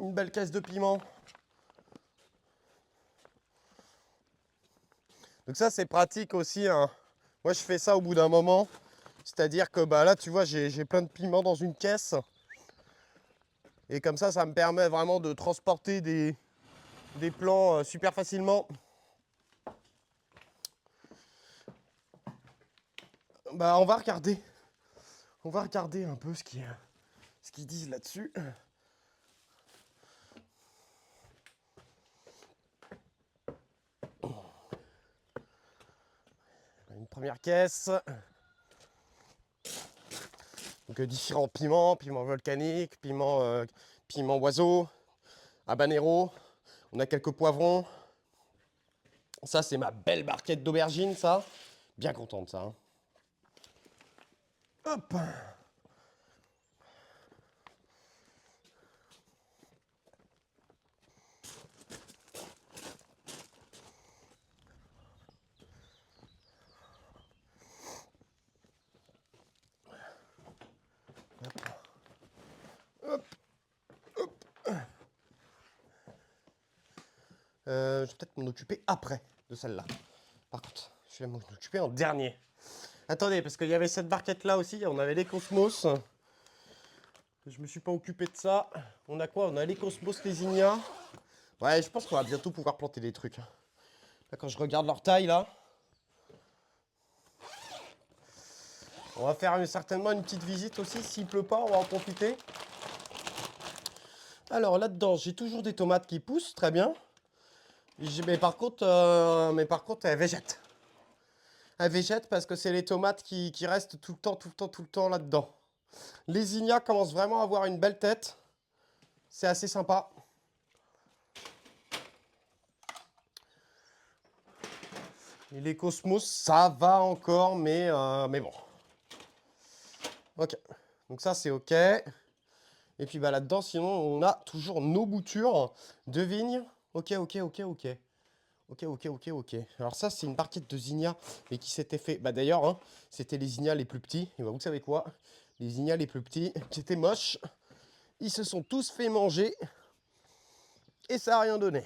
une belle caisse de piment. Donc ça, c'est pratique aussi, hein. Moi, je fais ça au bout d'un moment. C'est-à-dire que bah, là, tu vois, j'ai plein de piments dans une caisse. Et comme ça me permet vraiment de transporter des plants super facilement. Bah, on va regarder. On va regarder un peu ce qu'ils disent là-dessus. Une première caisse. Donc différents piments, piment volcanique, piment oiseau, habanero. On a quelques poivrons. Ça, c'est ma belle barquette d'aubergine, ça. Bien content de ça. Hein. Hop. Hop. Hop. Je vais peut-être m'en occuper après de celle-là. Par contre, je vais m'en occuper en dernier. Attendez, parce qu'il y avait cette barquette-là aussi. On avait les Cosmos. Je me suis pas occupé de ça. On a quoi? On a les Cosmos, les Ignia. Ouais, je pense qu'on va bientôt pouvoir planter des trucs. Là, quand je regarde leur taille, là, on va faire certainement une petite visite aussi. S'il pleut pas, on va en profiter. Alors là-dedans, j'ai toujours des tomates qui poussent, très bien. Mais par contre, elles végètent. Elles végètent parce que c'est les tomates qui restent tout le temps là-dedans. Les Ignas commencent vraiment à avoir une belle tête. C'est assez sympa. Et les Cosmos, ça va encore, mais bon. Ok. Donc ça, c'est ok. Et puis bah, là-dedans, sinon, on a toujours nos boutures de vignes. Ok. Ok. Alors ça, c'est une barquette de Zinnia, mais qui s'était fait... Bah d'ailleurs, hein, c'était les Zinnia les plus petits. Et bah, vous savez quoi? Les Zinnia les plus petits, qui étaient moches, ils se sont tous fait manger. Et ça n'a rien donné.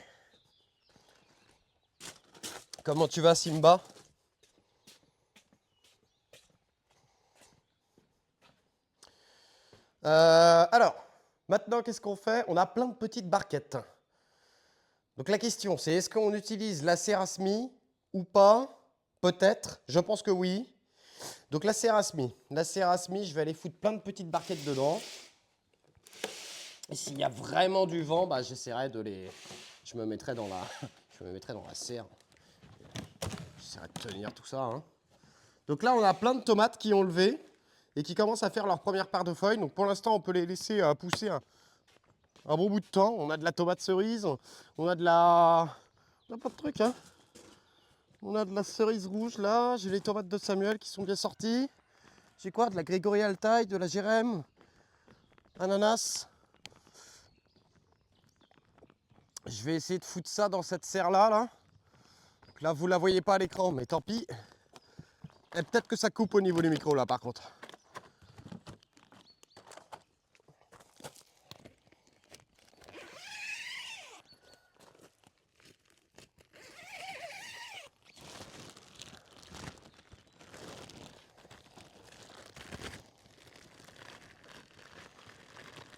Comment tu vas, Simba? Alors, maintenant, qu'est-ce qu'on fait? On a plein de petites barquettes. Donc la question, c'est est-ce qu'on utilise la Cérasmi ou pas? Peut-être, je pense que oui. Donc la Cérasmi, je vais aller foutre plein de petites barquettes dedans. Et s'il y a vraiment du vent, bah, j'essaierai de les... Je me mettrai dans la serre. J'essaierai de tenir tout ça. Hein. Donc là, on a plein de tomates qui ont levé et qui commencent à faire leur première paire de feuilles. Donc pour l'instant, on peut les laisser pousser un bon bout de temps. On a de la tomate cerise, on a de la... On a pas de trucs, hein. On a de la cerise rouge là, j'ai les tomates de Samuel qui sont bien sorties. J'ai quoi? De la Grégory Altaï, de la Jérém, ananas. Je vais essayer de foutre ça dans cette serre là. Là, vous la voyez pas à l'écran, mais tant pis. Et peut-être que ça coupe au niveau du micro là par contre.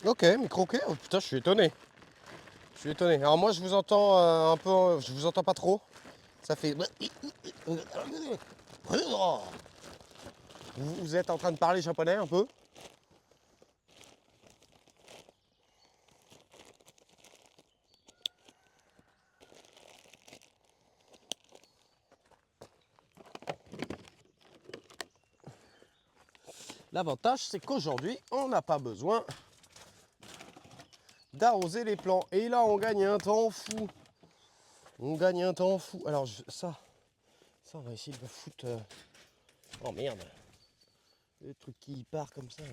Ok, micro ok. Oh, putain, je suis étonné. Alors moi, je vous entends un peu, je vous entends pas trop. Ça fait. Vous êtes en train de parler japonais un peu? L'avantage, c'est qu'aujourd'hui, on n'a pas besoin d'arroser les plants. Et là, on gagne un temps fou. Alors, ça, on va essayer de le foutre... Oh merde. Le truc qui part comme ça.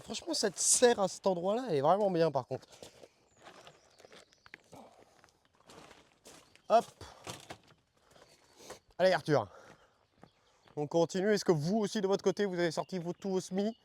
Franchement, cette serre à cet endroit-là est vraiment bien, par contre. Hop. Allez, Arthur. On continue. Est-ce que vous aussi, de votre côté, vous avez sorti tous vos semis?